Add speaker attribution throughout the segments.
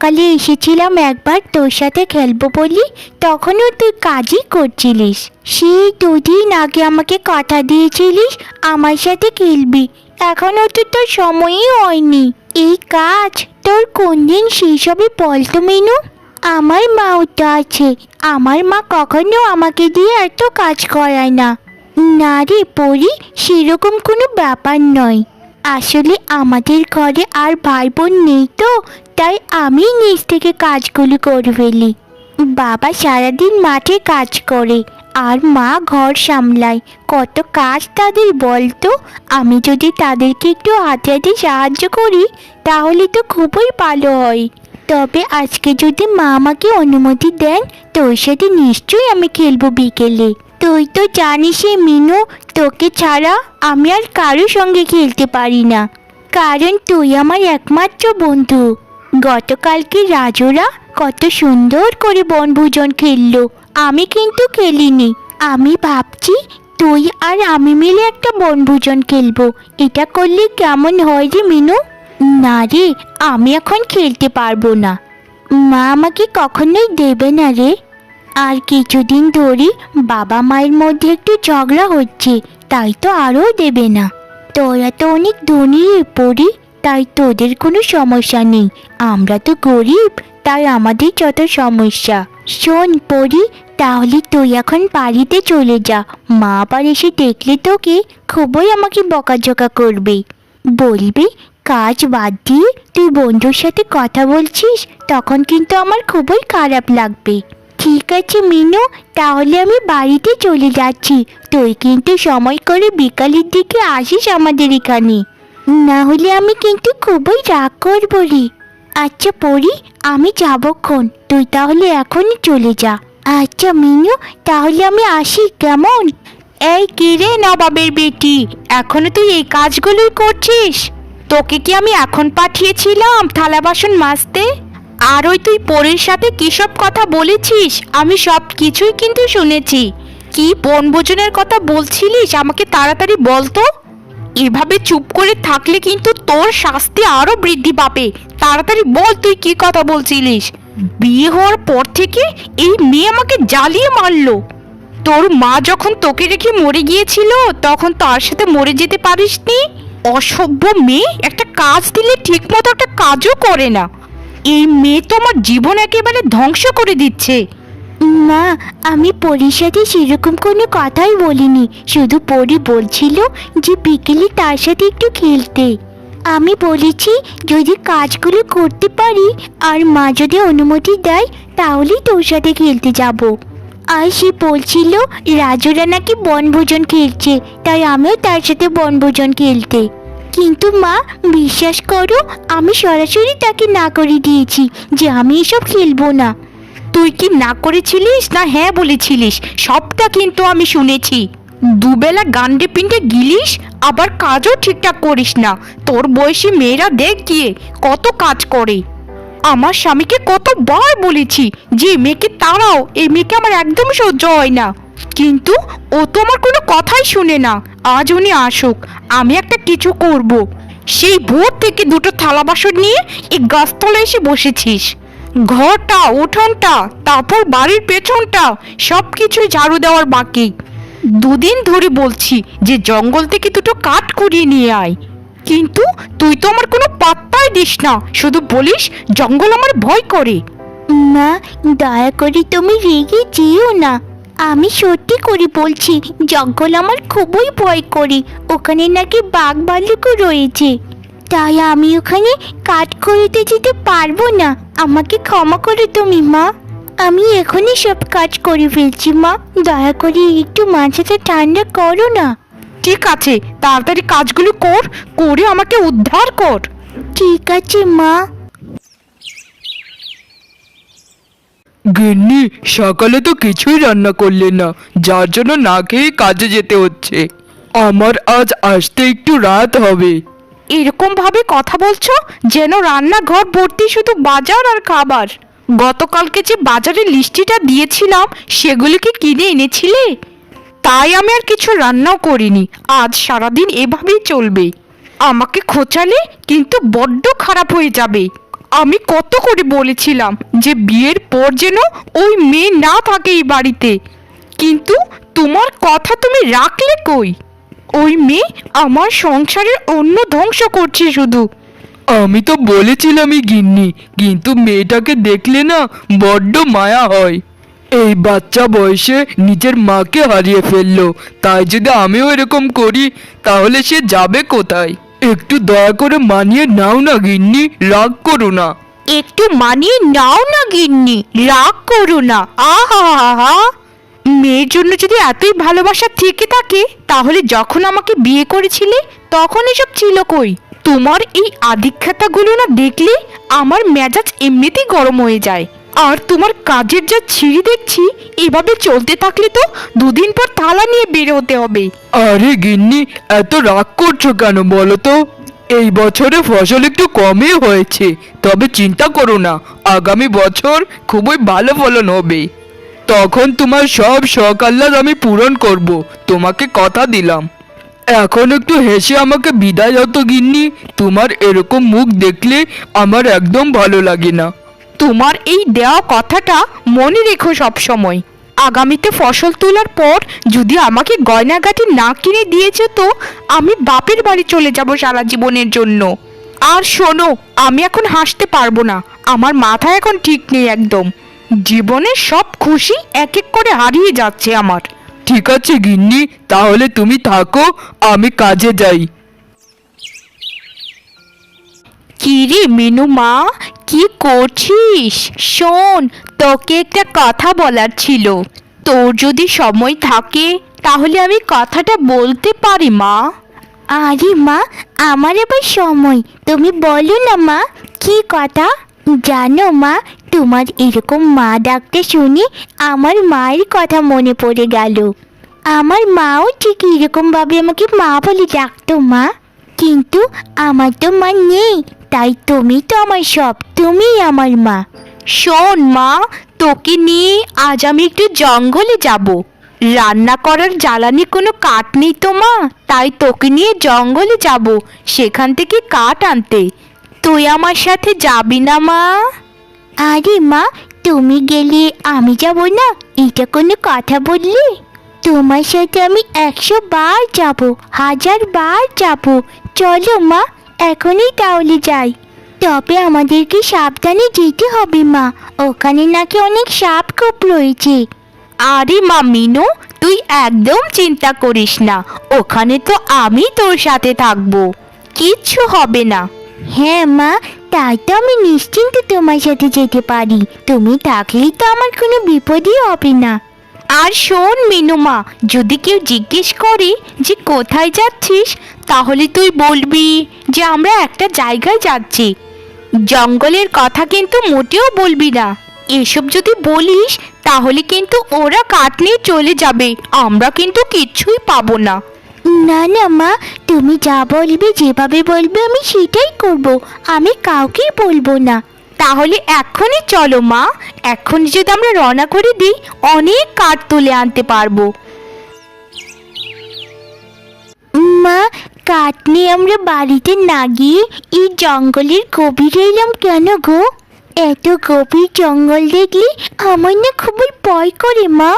Speaker 1: সকালে এসেছিলাম একবার তোর সাথে খেলবো বলি, তখনও তুই কাজই করছিলিস। সেই দুদিন আগে আমাকে কথা দিয়েছিলিস আমার সাথে খেলবি, এখনও তো তোর সময়ই হয়নি। এই কাজ তোর কোন দিন শেষ হবে বলতো মিনু? আমার মাও তো আছে, আমার মা কখনো আমাকে দিয়ে এত কাজ করায় না। না রে পরি, সেরকম কোনো ব্যাপার নয়। আসলে আমাদের ঘরে আর ভাই বোন নেই তো, তাই আমি নিজ থেকে কাজগুলো করে ফেলি। বাবা সারাদিন মাঠে কাজ করে আর মা ঘর সামলায়। কত কাজ তাদের বলতো, আমি যদি তাদেরকে একটু হাতে হাতে সাহায্য করি তাহলে তো খুবই ভালো হয়। তবে আজকে যদি মা আমাকে অনুমতি দেন, তোর সাথে নিশ্চয়ই আমি খেলবো বিকেলে। তুই তো জানিস মিনু, তোকে ছাড়া আমি আর কারোর সঙ্গে খেলতে পারি না, কারণ তুই আমার একমাত্র বন্ধু। গতকালকে রাজুরা কত সুন্দর করে বনভোজন খেললো, আমি কিন্তু খেলিনি। আমি ভাবছি তুই আর আমি মিলে একটা বনভোজন খেলবো, এটা করলে কেমন হয় রে মিনু? না রে, আমি এখন খেলতে পারবো না, মা আমাকে কখনোই দেবে না রে। আর কিছুদিন ধরে বাবা মায়ের মধ্যে একটু ঝগড়া হচ্ছে, তাই তো আরও দেবে না। তোরা তো অনেক ধনী পড়ি, তাই তোদের কোনো সমস্যা নেই, আমরা তো গরিব, তাই আমাদের যত সমস্যা। শোন পড়ি, তাহলে তুই এখন বাড়িতে চলে যা, মা আবার এসে দেখলে তোকে খুবই আমাকে বকাঝকা করবে, বলবি কাজ বাদ দিয়ে তুই বন্ধুর সাথে কথা বলছিস, তখন কিন্তু আমার খুবই খারাপ লাগবে। ঠিক আছে মিনু, তাহলে আমি বাড়িতে চলে যাচ্ছি, তুই কিন্তু সময় করে বিকালের দিকে আসিস আমাদের এখানে, না হলে আমি কিন্তু খুবই রাগ করবো রে। আচ্ছা পড়ি, আমি যাবক্ষণ, তুই তাহলে এখনই চলে যা। আচ্ছা মিনু, তাহলে আমি আসি কেমন?
Speaker 2: এই কি রে নবাবের বেটি, এখনো তুই এই কাজগুলোই করছিস? তোকে কি আমি এখন পাঠিয়েছিলাম থালা বাসন মাজতে? আর ওই তুই পরের সাথে কি সব কথা বলেছিস, আমি সব কিছুই কিন্তু শুনেছি। কি বনভোজনের কথা বলছিলিস আমাকে তাড়াতাড়ি বলতো। এভাবে চুপ করে থাকলে কিন্তু তোর শাস্তি আরো বৃদ্ধি পাবে, তাড়াতাড়ি বল তুই কি কথা বলছিলিস। বিয়ে হওয়ার পর থেকে এই মেয়ে আমাকে জ্বালিয়ে মারলো। তোর মা যখন তোকে রেখে মরে গিয়েছিল তখন তার সাথে মরে যেতে পারিসনি? অসভ্য মেয়ে, একটা কাজ দিলে ঠিক মতো একটা কাজও করে না। এই মেয়ে তো আমার জীবন একেবারে ধ্বংস করে দিচ্ছে।
Speaker 1: মা, আমি পরির সাথে সেরকম কোনো কথাই বলিনি, শুধু পরি বলছিল যে বিকেলে তার সাথে একটু খেলতে। আমি বলেছি যদি কাজগুলো করতে পারি আর মা যদি অনুমতি দেয় তাহলেই তোর সাথে খেলতে যাব। আর সে বলছিল রাজুরা নাকি বনভোজন খেলছে, তাই আমিও তার সাথে বনভোজন খেলতে। কিন্তু মা বিশ্বাস করো, আমি সরাসরি তাকে না করে দিয়েছি যে আমি এসব খেলবো না।
Speaker 2: তুই কি না করেছিলিস না হ্যাঁ বলেছিলিস? সবটা কিন্তু আমি শুনেছি। দুবেলা গান্ডে পিন্ডে গিলিস, আবার কাজও ঠিকঠাক করিস না। তোর বয়সী মেয়েরা দেখ গিয়ে কত কাজ করে। আমার স্বামীকে কতবার বলেছি যে মেয়েকে তাড়াও, এই মেয়েকে আমার একদম সহ্য হয় না, কিন্তু ও তো আমার কোনো কথাই শুনে না। আজ উনি আসুক, আমি একটা কিছু করব। সেই ভোর থেকে দুটো থালা বাসন নিয়ে এই গাছতলায় এসে বসেছিস। ঘরটা, উঠোনটা, তারপর বাড়ির পেছনটা সব কিছুই ঝাড়ু দেওয়ার বাকি। দুদিন ধরে বলছি যে জঙ্গল থেকে দুটো কাঠ কুড়িয়ে নিয়ে আয়, কিন্তু তুই তো আমার কোনো পাত্তাই দিস না, শুধু বলিস জঙ্গল আমার ভয় করে।
Speaker 1: মা, দয়া করে তুমি রেগে যেও না, আমি সত্যি করে বলছি জঙ্গল আমার খুবই ভয় করি, ওখানে নাকি বাঘ ভাল্লুকও রয়েছে, তাই আমি ওখানে কাঠ খড়িতে যেতে পারবো না। আমাকে ক্ষমা করে তুমি মা, আমি এখনই সব কাজ করে ফেলছি মা, দয়া করে একটু মাথাটা ঠান্ডা করো না।
Speaker 2: ঠিক আছে, তাড়াতাড়ি কাজগুলো কর, করে আমাকে উদ্ধার কর।
Speaker 1: ঠিক আছে মা।
Speaker 3: গিন্নি, সকালে তো কিছুই রান্না করলে না, যার জন্য না খেয়ে কাজে যেতে হচ্ছে। আমার আজ আসতে একটু রাত হবে।
Speaker 2: এরকম ভাবে কথা বলছো যেন রান্নাঘর ভর্তি শুধু বাজার আর খাবার। গতকালকে যে বাজারের লিস্টিটা দিয়েছিলাম সেগুলি কি কিনে এনেছিলে? তাই আমি আর কিছু রান্নাও করিনি, আজ সারাদিন এভাবেই চলবে। আমাকে খোঁচালে কিন্তু বড্ড খারাপ হয়ে যাবে। আমি কত করে বলেছিলাম যে বিয়ের পর যেন ওই মেয়ে না থাকে এই বাড়িতে, কিন্তু তোমার কথা তুমি রাখলে কই? ওই মেয়ে আমার সংসারের অন্য ধ্বংস করছে শুধু।
Speaker 3: আমি তো বলেছিলামই গিন্নি, কিন্তু মেয়েটাকে দেখলে না বড্ড মায়া হয়। এই বাচ্চা বয়সে নিজের মাকে হারিয়ে ফেললো, তাই যদি আমিও এরকম করি তাহলে সে যাবে কোথায়? একটু দয়া করে মানিয়ে নাও না গিন্নি, রাগ করো না।
Speaker 2: একটু মানিয়ে নাও না গিন্নি, রাগ করো না। আহা হা হা, মেয়ের জন্য যদি এতই ভালোবাসা থেকে থাকে তাহলে যখন আমাকে বিয়ে করেছিলে তখন এসব ছিল কই? তোমার এই আদিক্ষেতাগুলো না দেখলে আমার মেজাজ এমনিতেই গরম হয়ে যায়। আর তোমার কাজের যা ছিঁড়ি দেখছি, এভাবে চলতে থাকলে তো দুদিন পর থালা নিয়ে বের হতে হবে।
Speaker 3: আরে গিন্নি, এত রাগ করছো কেন বলো তো? এই বছরে ফসল একটু কমই হয়েছে, তবে চিন্তা করো না, আগামী বছর খুবই ভালো ফলন হবে। তখন তোমার সব শখ আহ্লাদ আমি পূরণ করব, তোমাকে কথা দিলাম। এখন একটু হেসে আমাকে বিদায় দাও তো গিন্নি, তোমার এরকম মুখ দেখলে আমার একদম ভালো লাগে না।
Speaker 2: তোমার এই দেওয়া কথাটা মনে রেখো সব সময়। আগামীতে ফসল তোলার পর যদি আমাকে গয়নাগাটি না কিনে দিয়েছে তো আমি বাপের বাড়ি চলে যাব সারা জীবনের জন্য। আর শোনো, আমি এখন হাসতে পারবো না, আমার মাথা এখন ঠিক নেই একদম। জীবনের সব খুশি এক এক করে হারিয়ে যাচ্ছে আমার।
Speaker 3: ঠিক আছে গিন্নি, তাহলে তুমি থাকো, আমি কাজে যাই।
Speaker 2: কি রে মিনু মা, কি করছিস? শোন, তোকে একটা কথা বলার ছিল। তোর যদি সময় থাকে তাহলে আমি কথাটা বলতে পারি মা।
Speaker 1: আরে মা, আমার এবার সময়, তুমি বলো না মা, কি কথা? জানো মা, তোমার এরকম মা ডাকতে শুনে আমার মায়ের কথা মনে পড়ে গেল। আমার মাও ঠিক এরকমভাবে আমাকে মা বলে ডাকতো মা, কিন্তু আমার তো মা নেই, তাই তুমি তো আমার সব, তুমিই আমার মা।
Speaker 2: শোন মা, তোকে নিয়ে আজ আমি একটু জঙ্গলে যাব। রান্না করার জ্বালানি কোনো কাঠ নেই তো মা, তাই তোকে নিয়ে জঙ্গলে যাব সেখান থেকে কাঠ আনতে। তুই আমার সাথে যাবি না মা?
Speaker 1: আরে মা, তুমি গেলে আমি যাব না, এটা কোনো কথা বললে? তোমার সাথে আমি 100 বার যাব, 1000 বার যাব। চলো মা, এখনই তাহলে যাই। তবে আমাদেরকে সাবধানে যেতে হবে মা, ওখানে নাকি অনেক সাপ খোপ রয়েছে।
Speaker 2: আরে মা মিনু, তুই একদম চিন্তা করিস না, ওখানে তো আমি তোর সাথে থাকবো, কিচ্ছু হবে না।
Speaker 1: হ্যাঁ মা, তাই তো আমি নিশ্চিন্তে তোমার সাথে যেতে পারি, তুমি থাকলেই তো আমার কোনো বিপদই হবে না।
Speaker 2: আর শোন মিনুমা, যদি কেউ জিজ্ঞেস করে যে কোথায় যাচ্ছিস, তাহলে তুই বলবি যে আমরা একটা জায়গায় যাচ্ছি। জঙ্গলের কথা কিন্তু মোটেও বলবি না। এসব যদি বলিস তাহলে কিন্তু ওরা কাঠ নিয়ে চলে যাবে, আমরা কিন্তু কিচ্ছুই পাবো না।
Speaker 1: না না মা, তুমি যা বলবে, যেভাবে বলবে আমি সেটাই করব, আমি কাউকেই বলবো না।
Speaker 2: তাহলে এখনই চলো মা, এখন যদি আমরা রওনা করে দিই অনেক কাঠ তুলে আনতে পারবো।
Speaker 1: মা, কাঠ নিয়ে আমরা বাড়িতে না গিয়ে এই জঙ্গলের গভীরে এলাম কেন গো? এত গভীর জঙ্গল দেখলে আমার না খুবই ভয় করে মা।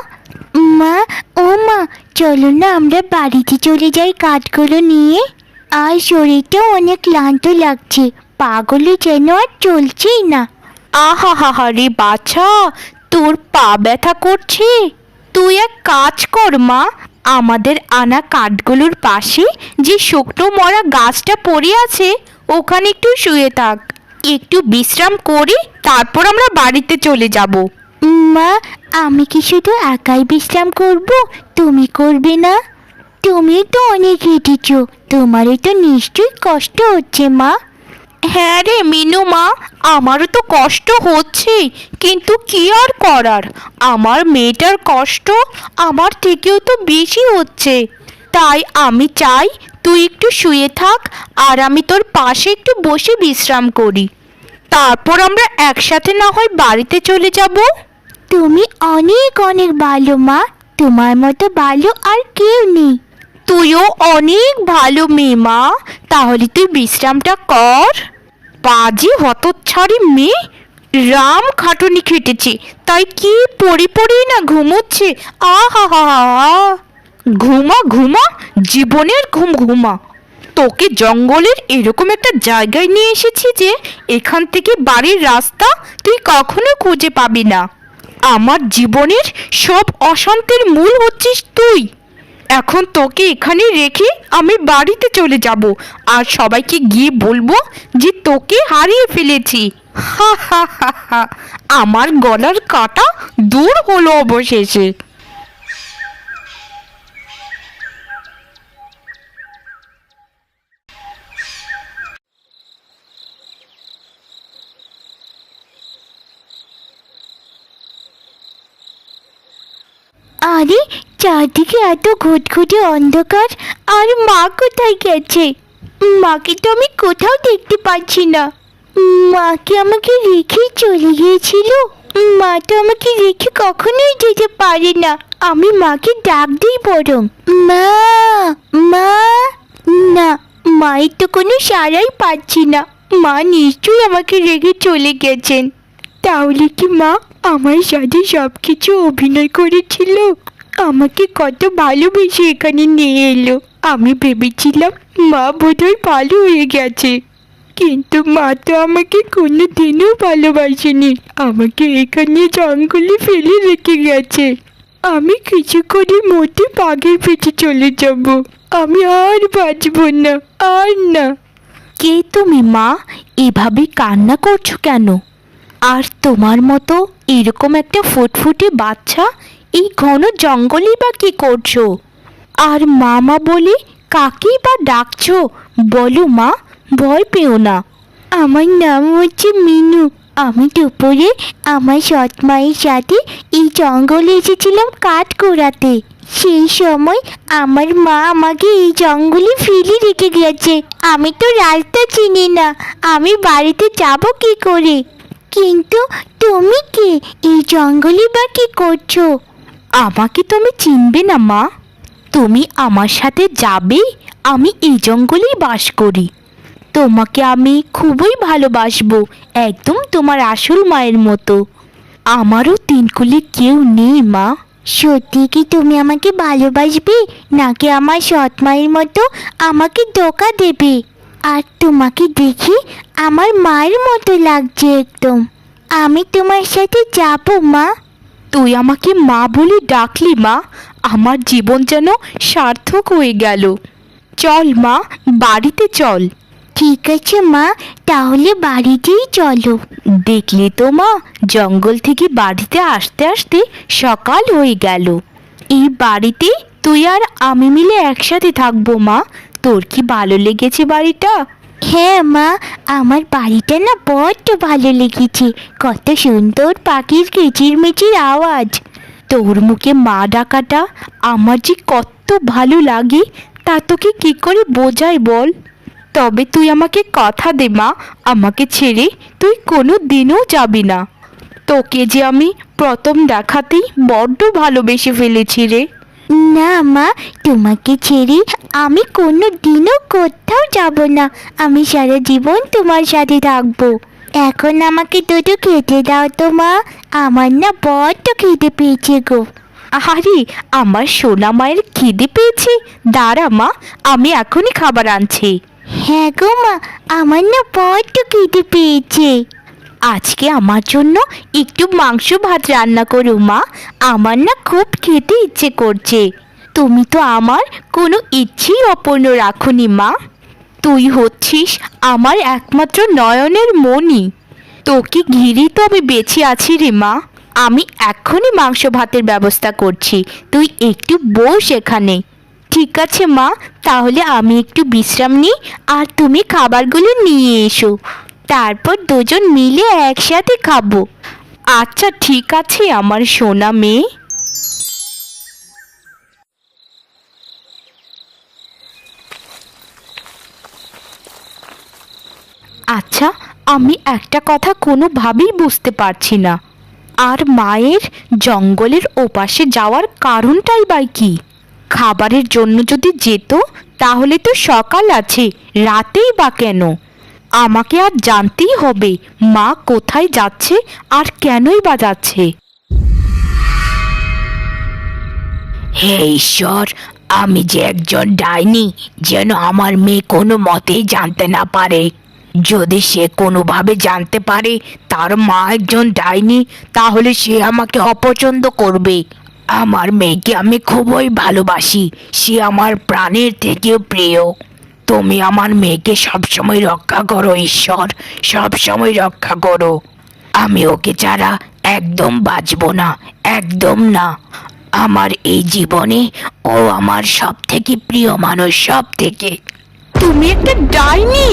Speaker 1: মা, ও মা, চলো না আমরা বাড়িতে চলে যাই কাঠগুলো নিয়ে। আর শরীরটা অনেক ক্লান্ত লাগছে, পাগুলো যেন আর চলছেই না।
Speaker 2: আহা হা হা রে বাছা, তোর পা ব্যথা করছে? তুই এক কাজ কর মা, আমাদের আনা কাঠগুলোর পাশে যে শুকনো মরা গাছটা পড়ে আছে ওখানে একটু শুয়ে থাক, একটু বিশ্রাম করে তারপর আমরা বাড়িতে চলে যাব।
Speaker 1: মা, আমি কি শুধু একাই বিশ্রাম করব, তুমি করবে না? তুমি তো অনেক হেঁটেছ, তোমারও তো নিশ্চয়ই কষ্ট হচ্ছে মা।
Speaker 2: হ্যাঁ রে মিনু মা, আমারও তো কষ্ট হচ্ছে, কিন্তু কি আর করার, আমার মেয়েটার কষ্ট আমার থেকেও তো বেশি হচ্ছে। তাই আমি চাই তুই একটু শুয়ে থাক আর আমি তোর পাশে একটু বসে বিশ্রাম করি, তারপর আমরা একসাথে না হয় বাড়িতে চলে যাব।
Speaker 1: তুমি অনেক অনেক ভালো মা, তোমার মতো ভালো আর কেউ নেই।
Speaker 2: তুইও অনেক ভালো মেয়ে মা, তাহলে তুই বিশ্রামটা কর। বাজে হতচ্ছাড়ি মেয়ে, রাম খাটুনি খেটেছে, তাই কি পড়ে পড়েই না ঘুমোচ্ছে। আহা হা হা, ঘুমা ঘুমা, জীবনের ঘুম ঘুমা। তোকে জঙ্গলের এরকম একটা জায়গায় নিয়ে এসেছি যে এখান থেকে বাড়ির রাস্তা তুই কখনো খুঁজে পাবি না। আমার জীবনের সব অশান্তির মূল হচ্ছিস তুই। এখন তোকে এখানে রেখে আমি বাড়িতে চলে যাব, আর সবাইকে গিয়ে বলবো যে তোকে হারিয়ে ফেলেছি। হা হা হা হা, আমার গলার কাটা দূর হলো অবশেষে।
Speaker 1: আরে চারদিকে এত ঘুটঘুটে অন্ধকার, আর মা কোথায় গেছে? মাকে তো আমি কোথাও দেখতে পাচ্ছি না। মাকে আমাকে রেখে চলে গিয়েছিল? মা তো আমাকে রেখে কখনোই যেতে পারে না। আমি মাকে ডাক দিই বরং, মা মা। না, মায়ের তো কোনো সাড়াই পাচ্ছি না। মা নিশ্চয়ই আমাকে রেখে চলে গেছেন। তাহলে কি মা আমার সাথে সব কিছু অভিনয় করেছিল? আমাকে কত ভালোবেসে এখানে নিয়ে এলো। আমি ভেবেছিলাম মা বোধহয় ভালো হয়ে গেছে, কিন্তু মা তো আমাকে কোনো দিনও ভালোবাসেনি। আমাকে এখানে জঙ্গলে ফেলে রেখে গেছে। আমি কিছুক্ষণের মধ্যে বাঘের পেটে চলে যাব। আমি আর বাঁচব না, আর না।
Speaker 2: কে তুমি মা? এভাবে কান্না করছো কেন? আর তোমার মতো এরকম একটা ফুটফুটে বাচ্চা এই ঘন জঙ্গলে বা কি করছো? আর মামা বলে কাকেই বা ডাকছো? বলো মা, ভয় পেও না।
Speaker 1: আমার নাম হচ্ছে মিনু। আমি দুপুরে আমার সৎ মায়ের সাথে এই জঙ্গলে এসেছিলাম কাঠ কুড়াতে। সেই সময় আমার মা আমাকে এই জঙ্গলে ফেলে রেখে গেছে। আমি তো রাস্তা চিনি না, আমি বাড়িতে যাব কি করে? কিন্তু তুমি কে? এই জঙ্গলে বা কি করছো?
Speaker 2: আমাকে তুমি চিনবে না মা? তুমি আমার সাথে যাবে। আমি এই জঙ্গলেই বাস করি। তোমাকে আমি খুবই ভালোবাসবো, একদম তোমার আসল মায়ের মতো। আমারও তিনকুলে কেউ নেই মা।
Speaker 1: সত্যি কি তুমি আমাকে ভালোবাসবে, নাকি আমার সৎ মায়ের মতো আমাকে ধোঁকা দেবে? আর তোমাকে দেখি আমার মায়ের মতো লাগছে একদম। আমি তোমার সাথে যাবো মা।
Speaker 2: তুই আমাকে মা বলে ডাকলি মা, আমার জীবন যেন সার্থক হয়ে গেল। চল মা, বাড়িতে চল।
Speaker 1: ঠিক আছে মা, তাহলে বাড়িতেই চলো।
Speaker 2: দেখলি তো মা, জঙ্গল থেকে বাড়িতে আসতে আসতে সকাল হয়ে গেল। এই বাড়িতে তুই আর আমি মিলে একসাথে থাকবো মা। তোর কি ভালো লেগেছে বাড়িটা?
Speaker 1: হ্যাঁ মা, আমার বাড়িটা না বড্ড ভালো লেগেছে। কত সুন্দর পাখির কিচিরমিচির আওয়াজ।
Speaker 2: তোর মুখে মা ডাকাটা আমার যে কত ভালো লাগে তা তোকে কি করে বোঝাই বল। তবে তুই আমাকে কথা দে মা, আমাকে ছেড়ে তুই কোনো দিনও যাবি না। তোকে যে আমি প্রথম দেখাতেই বড্ড ভালোবেসে ফেলেছি রে।
Speaker 1: না মা, তোমাকে ছেড়ে আমি কোনো দিনও কোথাও যাব না। আমি সারা জীবন তোমার সাথে থাকবো। এখন আমাকে দুটো খেতে দাও তো মা, আমার না বড্ড খিদে পেয়েছে গো।
Speaker 2: আরে আমার সোনা মায়ের খিদে পেয়েছে, দাঁড়া মা, আমি এখনই খাবার আনছি।
Speaker 1: হ্যাঁ গো মা, আমার না বড্ড খিদে পেয়েছে।
Speaker 2: আজকে আমার জন্য একটু মাংস ভাত রান্না করো মা, আমার না খুব খেতে ইচ্ছে করছে। তুমি তো আমার কোনো ইচ্ছেই অপূর্ণ রাখোনি মা। তুই হচ্ছিস আমার একমাত্র নয়নের মণি। তোকে ঘিরেই তো আমি বেঁচে আছি রে মা। আমি এখনই মাংস ভাতের ব্যবস্থা করছি, তুই একটু বস এখানে। ঠিক আছে মা, তাহলে আমি একটু বিশ্রাম নিই, আর তুমি খাবারগুলো নিয়ে এসো। তারপর দুজন মিলে একসাথে খাবো। আচ্ছা ঠিক আছে আমার সোনা মেয়ে। আচ্ছা, আমি একটা কথা কোনোভাবেই বুঝতে পারছি না। আর মায়ের জঙ্গলের ওপাশে যাওয়ার কারণটাই বা কি? খাবারের জন্য যদি যেত তাহলে তো সকাল আছে, রাতেই বা কেন? আমাকে আর জানতেই হবে মা কোথায় যাচ্ছে আর কেনই বা যাচ্ছে।
Speaker 1: হে ঈশ্বর, আমি যে একজন ডাইনি, যেন আমার মেয়ে কোনো মতেই জানতে না পারে। যদি সে কোনোভাবে জানতে পারে তার মা একজন ডাইনি, তাহলে সে আমাকে অপছন্দ করবে। আমার মেয়েকে আমি খুবই ভালোবাসি, সে আমার প্রাণের থেকেও প্রিয়। তুমি আমার মেয়েকে সবসময় রক্ষা করো ঈশ্বর, সবসময় রক্ষা করো। আমি ওকে ছাড়া একদম বাঁচব না, একদম না। আমার এই জীবনে ও আমার সব থেকে প্রিয় মানুষ, সব থেকে।
Speaker 2: তুমি একটা ডাইনি!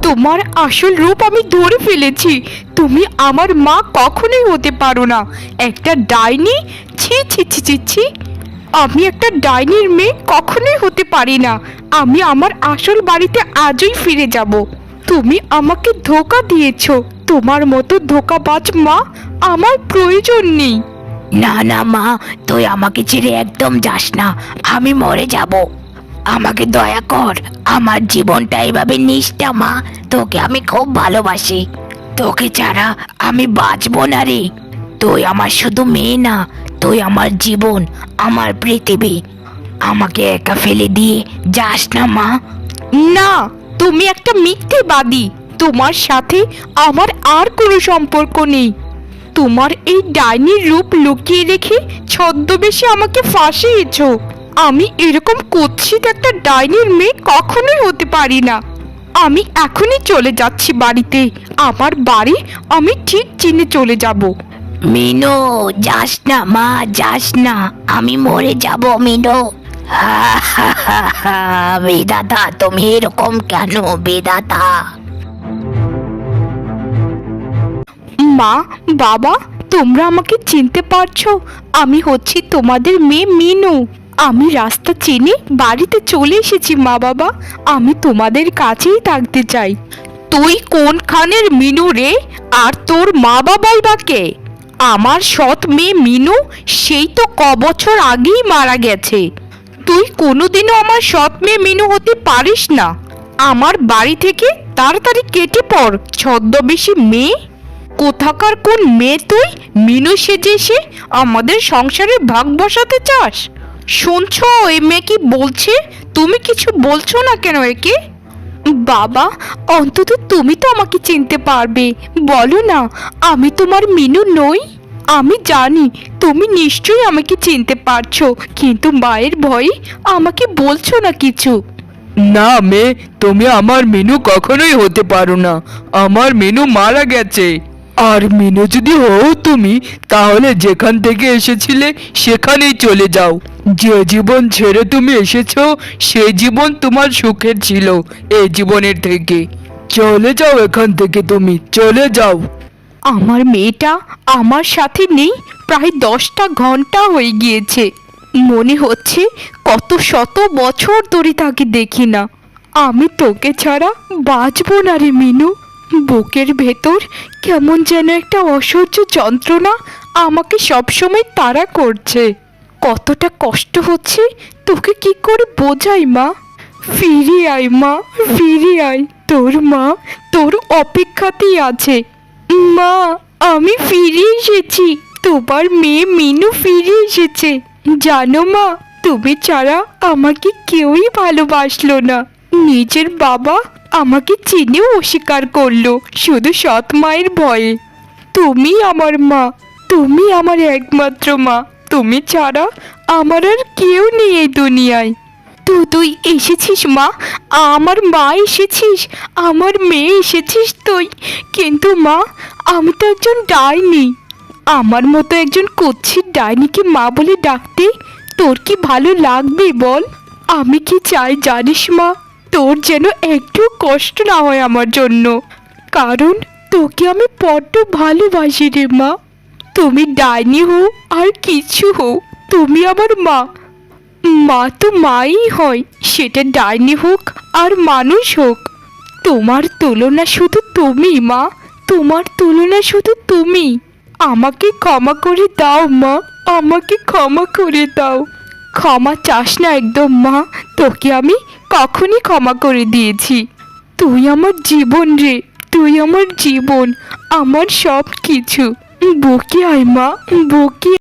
Speaker 2: তোমার আসল রূপ আমি ধরে ফেলেছি। তুমি আমার মা কখনোই হতে পারো না, একটা ডাইনি। ছি ছি ছি ছি ছি, আমি একটা ডাইনির মেয়ে কখনোই হতে পারি না। আমি আমার আসল বাড়িতে আজই ফিরে যাব। তুমি আমাকে ধোঁকা দিয়েছো। তোমার মতো ধোঁকাবাজ মা আমার প্রয়োজন নেই।
Speaker 1: না না মা, তুই আমাকে ছেড়ে একদম যাস না, আমি মরে যাব। আমাকে দয়া কর, আমার জীবনটা এভাবে নিস না মা। তোকে আমি খুব ভালোবাসি, তোকে ছাড়া আমি বাঁচবো না রে। তুই আমার শুধু মেয়ে না, তুই আমার জীবন, আমার পৃথিবী। আমাকে একা ফেলে দিয়ে যাস না মা।
Speaker 2: না, তুমি একটা মিথ্যেবাদী। তোমার সাথে আমার আর কোনো সম্পর্ক নেই। তোমার এই ডাইনির রূপ লুকিয়ে রেখে ছদ্মবেশে আমাকে ফাঁসিয়েছো। আমি এরকম কুৎসিত একটা ডাইনির মেয়ে কখনোই হতে পারি না। আমি এখনই চলে যাচ্ছি বাড়িতে। আমার বাড়ি আমি ঠিক চিনে চলে যাব।
Speaker 1: মিনু, যাস না মা, যাস না, আমি মরে যাব মিনু। বিধাতা, তুমি এরকম কেন বিধাতা?
Speaker 2: মা, বাবা, তোমরা আমাকে চিনতে পারছো? আমি হচ্ছি তোমাদের মেয়ে মিনু। আমি রাস্তা চিনি বাড়িতে চলে এসেছি মা বাবা। আমি তোমাদের কাছেই থাকতে চাই। তুই কোনখানের মিনু রে? আর তোর মা বাবাই বা কে? আমার সৎ মেয়ে মিনু, সেই তো কবছর আগেই মারা গেছে। তুই কোনোদিনও আমার সৎ মেয়ে মিনু হতে পারিস না। আমার বাড়ি থেকে তাড়াতাড়ি কেটে পড়, ছদ্মবেশী মেয়ে। কোথাকার কোন মেয়ে তুই? মিনু সেজে এসে আমাদের সংসারে ভাগ বসাতে চাস? শুনছো এই মেয়ে কি বলছে? তুমি কিছু বলছো না কেন একে? বাবা, অন্তত তুমি তো আমাকে চিনতে পারবে। বলো না, আমি তোমার মিনু নই? আমি জানি তুমি নিশ্চয়ই আমাকে চিনতে পারছো, কিন্তু মায়ের ভয়ে আমাকে বলছো না কিছু।
Speaker 3: না মেয়ে, তুমি আমার মিনু কখনোই হতে পারো না। আমার মিনু মারা গেছে। আর মিনু যদি হও তুমি, তাহলে যেখান থেকে এসেছিলে সেখানেই চলে যাও। যে জীবন ছেড়ে তুমি এসেছো সেই জীবন তোমার সুখের ছিল এই জীবনের থেকে। চলে যাও এখান থেকে, তুমি চলে যাও।
Speaker 2: আমার মেয়েটা আমার সাথে নেই প্রায় 10টা ঘন্টা হয়ে গিয়েছে। মনে হচ্ছে কত শত বছর ধরে তাকে দেখি না। আমি তোকে ছাড়া বাঁচবো না রে মিনু। বুকের ভেতর কেমন যেন একটা অসহ্য যন্ত্রণা আমাকে সবসময় তাড়া করছে। কতটা কষ্ট হচ্ছে তোকে কি করে বোঝাই মা। ফিরে আয় মা, ফিরে আয়। তোর মা তোর অপেক্ষাতেই আছে। মা, আমি ফিরে এসেছি। তোমার মেয়ে মিনু ফিরে এসেছে। জানো মা, তুমি ছাড়া আমাকে কেউই ভালোবাসলো না। নিজের বাবা আমাকে চিনেও অস্বীকার করলো শুধু সৎ মায়ের ভয়ে। তুমি আমার মা, তুমি আমার একমাত্র মা। তুমি ছাড়া আমার আর কেউ নেই এই দুনিয়ায়। তুই এসেছিস মা, আমার মা এসেছিস, আমার মেয়ে এসেছিস তুই। কিন্তু মা, আমি তো একজন ডাইনি। আমার মতো একজন কুৎসিত ডাইনিকে মা বলে ডাকতে তোর কি ভালো লাগবে বল? আমি কি চাই জানিস মা? তোর যেন একটু কষ্ট না হয় আমার জন্য, কারণ তোকে আমি বড্ড ভালোবাসি রে মা। তুমি ডাইনি হও আর কিছু হও, তুমি আমার মা। মা তো মাই হয়, সেটা ডাইনি হোক আর মানুষ হোক। তোমার তুলনা শুধু তুমি মা, তোমার তুলনা শুধু তুমি। আমাকে ক্ষমা করে দাও মা, আমাকে ক্ষমা করে দাও। ক্ষমা চাস না একদম মা, তোকে আমি কখনই ক্ষমা করে দিয়েছি। তুই আমার জীবন রে, তুই আমার জীবন, আমার সব কিছু। বকি আয় মা, বকি।